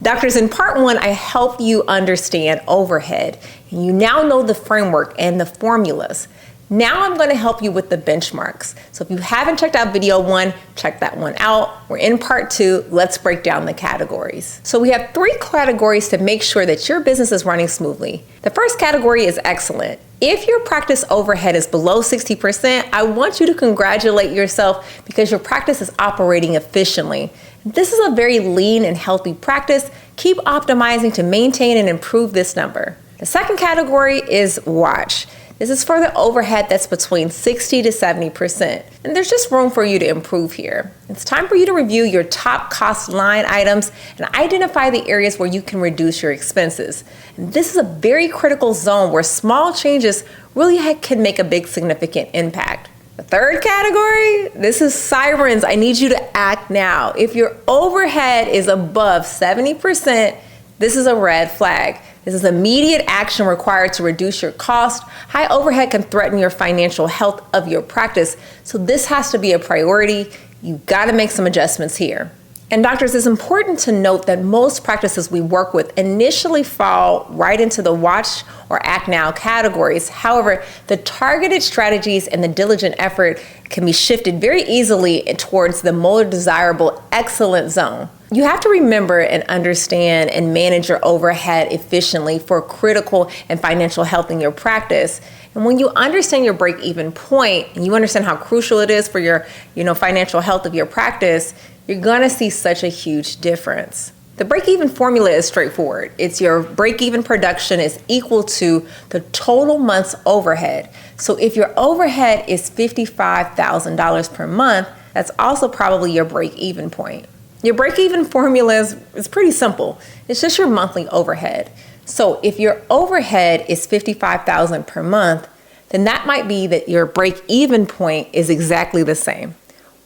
Doctors, in part one, I help you understand overhead. And you now know the framework and the formulas. Now I'm going to help you with the benchmarks. So if you haven't checked out video one, check that one out. We're in part two. Let's break down the categories. So we have 3 categories to make sure that your business is running smoothly. The first category is excellent. If your practice overhead is below 60%, I want you to congratulate yourself because your practice is operating efficiently. This is a very lean and healthy practice. Keep optimizing to maintain and improve this number. The second category is watch. This is for the overhead that's between 60 to 70%. And there's just room for you to improve here. It's time for you to review your top cost line items and identify the areas where you can reduce your expenses. And this is a very critical zone where small changes really can make a big significant impact. The third category, this is sirens. I need you to act now. If your overhead is above 70%, this is a red flag. This is immediate action required to reduce your cost. High overhead can threaten your financial health of your practice. So this has to be a priority. You've got to make some adjustments here. And doctors, it's important to note that most practices we work with initially fall right into the watch or act now categories. However, the targeted strategies and the diligent effort can be shifted very easily towards the more desirable excellent zone. You have to remember and understand and manage your overhead efficiently for critical and financial health in your practice. And when you understand your break-even point and you understand how crucial it is for your, financial health of your practice, you're gonna see such a huge difference. The break-even formula is straightforward. It's your break-even production is equal to the total month's overhead. So if your overhead is $55,000 per month, that's also probably your break-even point. Your break-even formula is pretty simple. It's just your monthly overhead. So if your overhead is $55,000 per month, then that might be that your break-even point is exactly the same.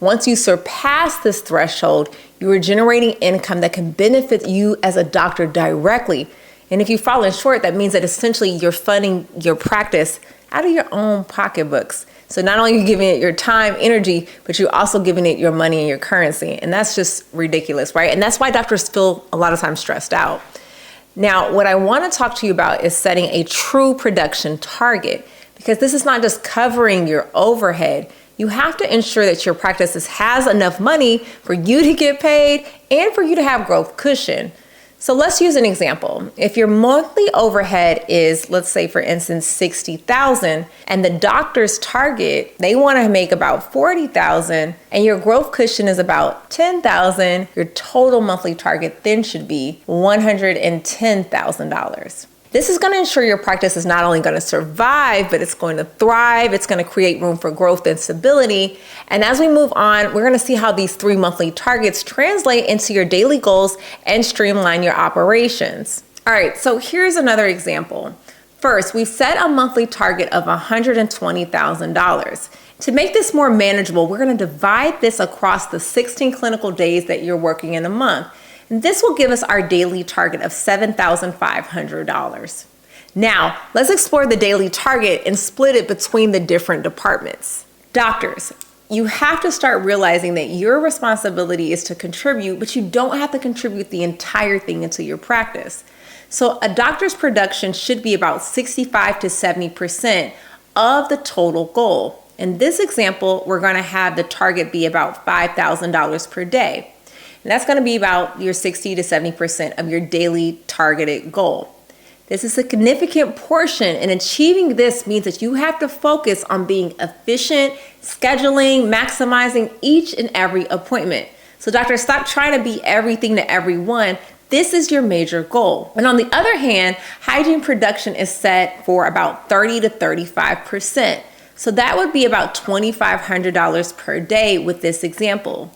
Once you surpass this threshold, you are generating income that can benefit you as a doctor directly. And if you've fallen short, that means that essentially you're funding your practice out of your own pocketbooks. So not only are you giving it your time, energy, but you're also giving it your money and your currency. And that's just ridiculous, right? And that's why doctors feel a lot of times stressed out. Now, what I want to talk to you about is setting a true production target, because this is not just covering your overhead. You have to ensure that your practice has enough money for you to get paid and for you to have growth cushion. So let's use an example. If your monthly overhead is, let's say for instance, $60,000, and the doctor's target, they want to make about $40,000, and your growth cushion is about $10,000, your total monthly target then should be $110,000. This is going to ensure your practice is not only going to survive, but it's going to thrive. It's going to create room for growth and stability. And as we move on, we're going to see how these 3 monthly targets translate into your daily goals and streamline your operations. All right, so here's another example. First, we've set a monthly target of $120,000. To make this more manageable, we're going to divide this across the 16 clinical days that you're working in a month. And this will give us our daily target of $7,500. Now, let's explore the daily target and split it between the different departments. Doctors, you have to start realizing that your responsibility is to contribute, but you don't have to contribute the entire thing into your practice. So a doctor's production should be about 65 to 70% of the total goal. In this example, we're going to have the target be about $5,000 per day. And that's going to be about your 60 to 70% of your daily targeted goal. This is a significant portion, and achieving this means that you have to focus on being efficient, scheduling, maximizing each and every appointment. So doctors, stop trying to be everything to everyone. This is your major goal. And on the other hand, hygiene production is set for about 30 to 35%. So that would be about $2,500 per day with this example.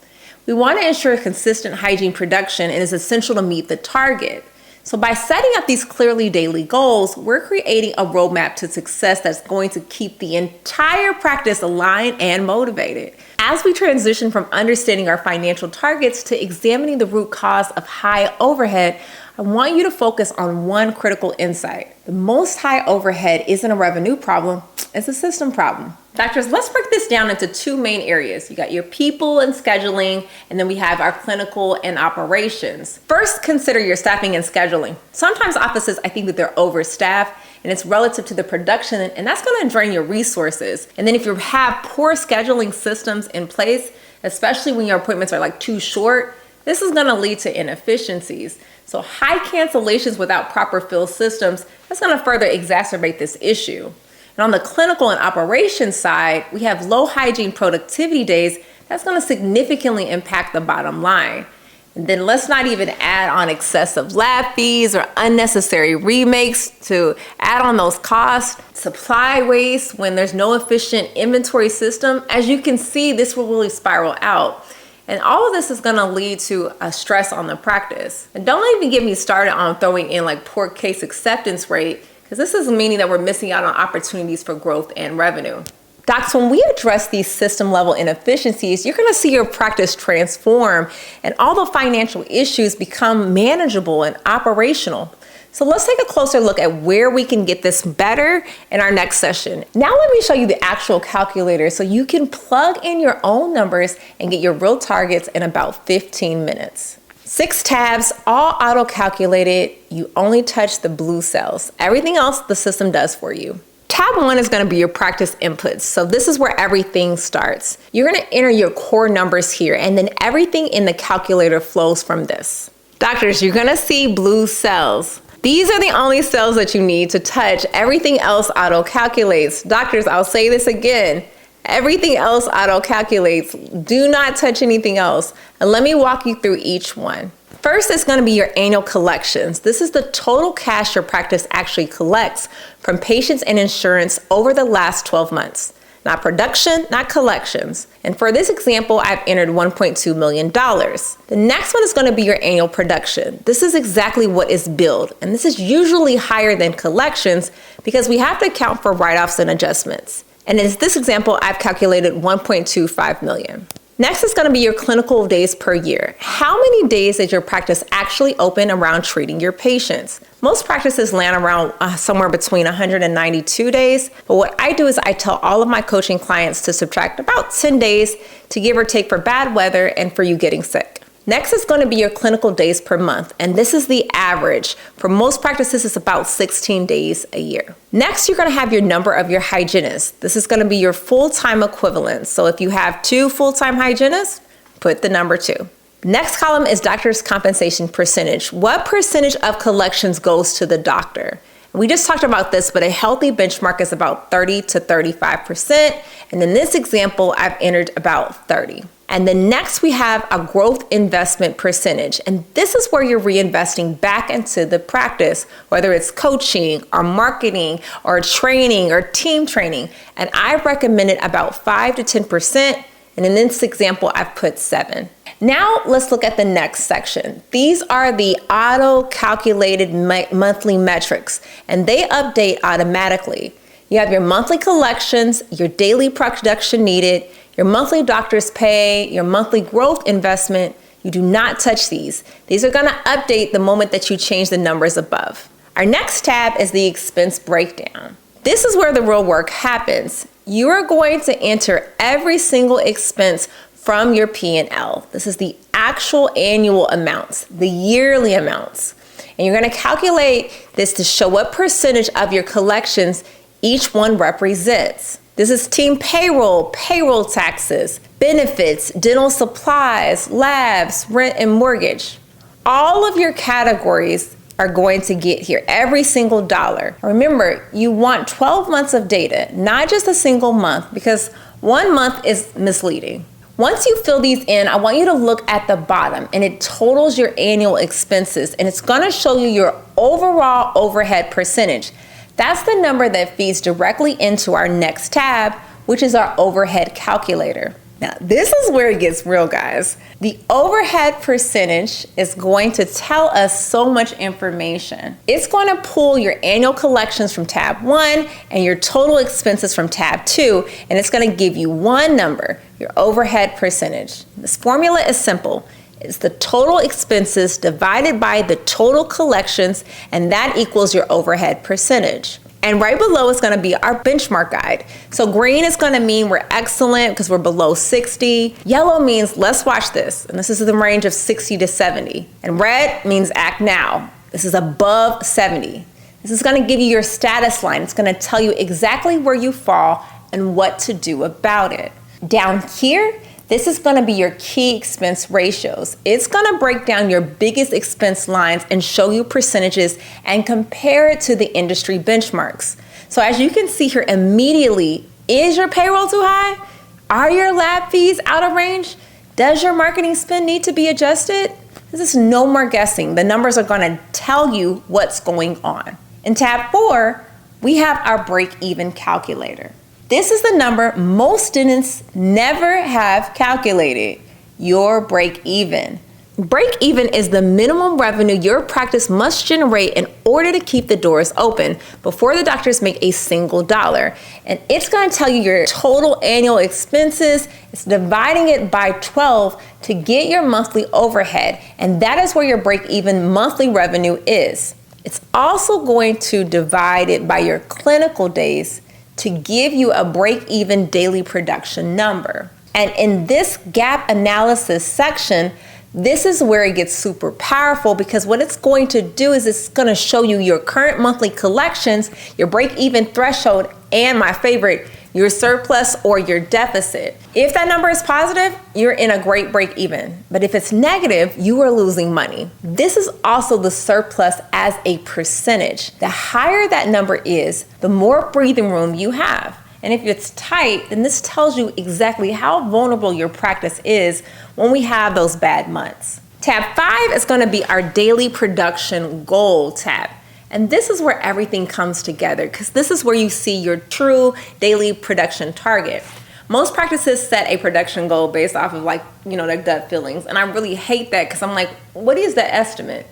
We want to ensure consistent hygiene production, and it's essential to meet the target. So by setting up these clearly daily goals, we're creating a roadmap to success that's going to keep the entire practice aligned and motivated. As we transition from understanding our financial targets to examining the root cause of high overhead, I want you to focus on one critical insight. The most high overhead isn't a revenue problem, it's a system problem. Doctors, let's break this down into two main areas. You got your people and scheduling, and then we have our clinical and operations. First, consider your staffing and scheduling. Sometimes offices, I think that they're overstaffed, and it's relative to the production, and that's gonna drain your resources. And then if you have poor scheduling systems in place, especially when your appointments are like too short, this is gonna lead to inefficiencies. So high cancellations without proper fill systems, that's gonna further exacerbate this issue. And on the clinical and operations side, we have low hygiene productivity days. That's gonna significantly impact the bottom line. And then let's not even add on excessive lab fees or unnecessary remakes to add on those costs. Supply waste when there's no efficient inventory system. As you can see, this will really spiral out. And all of this is gonna lead to a stress on the practice. And don't even get me started on throwing in like poor case acceptance rate, because this is meaning that we're missing out on opportunities for growth and revenue. Docs, when we address these system level inefficiencies, you're gonna see your practice transform and all the financial issues become manageable and operational. So let's take a closer look at where we can get this better in our next session. Now let me show you the actual calculator so you can plug in your own numbers and get your real targets in about 15 minutes. 6 tabs, all auto-calculated. You only touch the blue cells. Everything else the system does for you. Tab 1 is gonna be your practice inputs. So this is where everything starts. You're gonna enter your core numbers here, and then everything in the calculator flows from this. Doctors, you're gonna see blue cells. These are the only cells that you need to touch. Everything else auto-calculates. Doctors, I'll say this again. Everything else auto-calculates. Do not touch anything else. And let me walk you through each one. First is going to be your annual collections. This is the total cash your practice actually collects from patients and insurance over the last 12 months. Not production, not collections. And for this example, I've entered $1.2 million. The next one is going to be your annual production. This is exactly what is billed. And this is usually higher than collections because we have to account for write-offs and adjustments. And in this example, I've calculated 1.25 million. Next is going to be your clinical days per year. How many days is your practice actually open around treating your patients? Most practices land around somewhere between 192 days. But what I do is I tell all of my coaching clients to subtract about 10 days to give or take for bad weather and for you getting sick. Next is going to be your clinical days per month, and this is the average. For most practices, it's about 16 days a year. Next, you're going to have your number of your hygienists. This is going to be your full-time equivalent. So if you have 2 full-time hygienists, put the number 2. Next column is doctor's compensation percentage. What percentage of collections goes to the doctor? We just talked about this, but a healthy benchmark is about 30 to 35%. And in this example, I've entered about 30. And then next we have a growth investment percentage. And this is where you're reinvesting back into the practice, whether it's coaching or marketing or training or team training. And I recommended about 5 to 10%. And in this example, I've put 7. Now let's look at the next section. These are the auto-calculated monthly metrics, and they update automatically. You have your monthly collections, your daily production needed, your monthly doctor's pay, your monthly growth investment. You do not touch these. These are going to update the moment that you change the numbers above. Our next tab is the expense breakdown. This is where the real work happens. You are going to enter every single expense from your P&L. This is the actual annual amounts, the yearly amounts. And you're going to calculate this to show what percentage of your collections each one represents. This is team payroll, payroll taxes, benefits, dental supplies, labs, rent, and mortgage. All of your categories are going to get here, every single dollar. Remember, you want 12 months of data, not just a single month, because 1 month is misleading. Once you fill these in, I want you to look at the bottom, and it totals your annual expenses, and it's gonna show you your overall overhead percentage. That's the number that feeds directly into our next tab, which is our overhead calculator. Now, this is where it gets real, guys. The overhead percentage is going to tell us so much information. It's going to pull your annual collections from tab 1 and your total expenses from tab 2, and it's going to give you one number, your overhead percentage. This formula is simple. It's the total expenses divided by the total collections, and that equals your overhead percentage. And right below is going to be our benchmark guide. So green is going to mean we're excellent because we're below 60. Yellow means let's watch this. And this is in the range of 60 to 70. And red means act now. This is above 70. This is going to give you your status line. It's going to tell you exactly where you fall and what to do about it. Down here, this is going to be your key expense ratios. It's going to break down your biggest expense lines and show you percentages and compare it to the industry benchmarks. So as you can see here immediately, is your payroll too high? Are your lab fees out of range? Does your marketing spend need to be adjusted? This is no more guessing. The numbers are going to tell you what's going on. In tab 4, we have our break-even calculator. This is the number most students never have calculated, your break-even. Break-even is the minimum revenue your practice must generate in order to keep the doors open before the doctors make a single dollar. And it's going to tell you your total annual expenses. It's dividing it by 12 to get your monthly overhead. And that is where your break-even monthly revenue is. It's also going to divide it by your clinical days to give you a break-even daily production number. And in this gap analysis section, this is where it gets super powerful because what it's going to do is it's going to show you your current monthly collections, your break-even threshold, and my favorite, your surplus or your deficit. If that number is positive, you're in a great break even. But if it's negative, you are losing money. This is also the surplus as a percentage. The higher that number is, the more breathing room you have. And if it's tight, then this tells you exactly how vulnerable your practice is when we have those bad months. Tab 5 is going to be our daily production goal tab. And this is where everything comes together because this is where you see your true daily production target. Most practices set a production goal based off of their gut feelings. And I really hate that because I'm like, what is the estimate?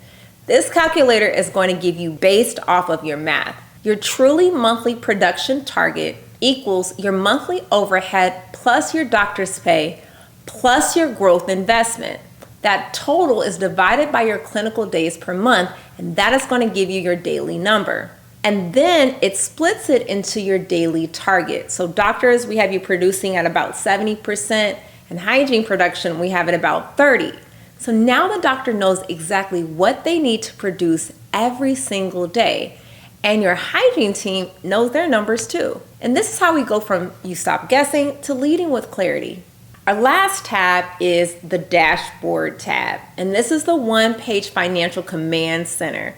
This calculator is going to give you based off of your math. Your truly monthly production target equals your monthly overhead plus your doctor's pay plus your growth investment. That total is divided by your clinical days per month, and that is going to give you your daily number. And then it splits it into your daily target. So doctors, we have you producing at about 70%, and hygiene production, we have it about 30%. So now the doctor knows exactly what they need to produce every single day. And your hygiene team knows their numbers too. And this is how we go from you stop guessing to leading with clarity. Our last tab is the dashboard tab, and this is the one-page financial command center.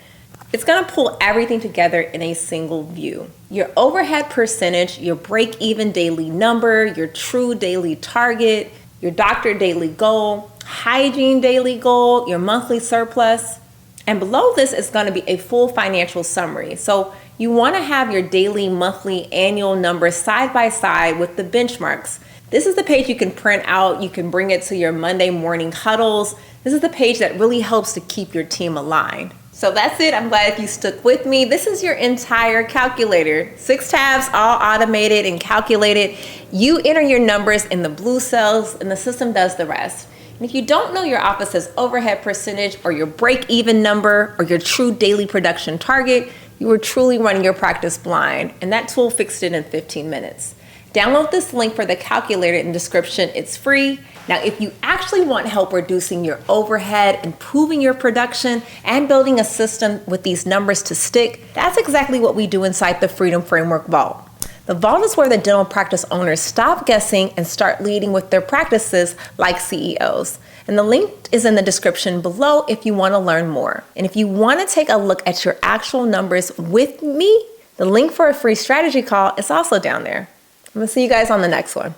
It's going to pull everything together in a single view. Your overhead percentage, your break-even daily number, your true daily target, your doctor daily goal, hygiene daily goal, your monthly surplus. And below this is going to be a full financial summary. So you want to have your daily, monthly, annual numbers side by side with the benchmarks. This is the page you can print out. You can bring it to your Monday morning huddles. This is the page that really helps to keep your team aligned. So that's it. I'm glad if you stuck with me. This is your entire calculator. 6 tabs, all automated and calculated. You enter your numbers in the blue cells and the system does the rest. And if you don't know your office's overhead percentage or your break-even number or your true daily production target, you are truly running your practice blind. And that tool fixed it in 15 minutes. Download this link for the calculator in the description. It's free. Now, if you actually want help reducing your overhead, improving your production, and building a system with these numbers to stick, that's exactly what we do inside the Freedom Framework Vault. The vault is where the dental practice owners stop guessing and start leading with their practices like CEOs. And the link is in the description below if you want to learn more. And if you want to take a look at your actual numbers with me, the link for a free strategy call is also down there. I'm going to see you guys on the next one.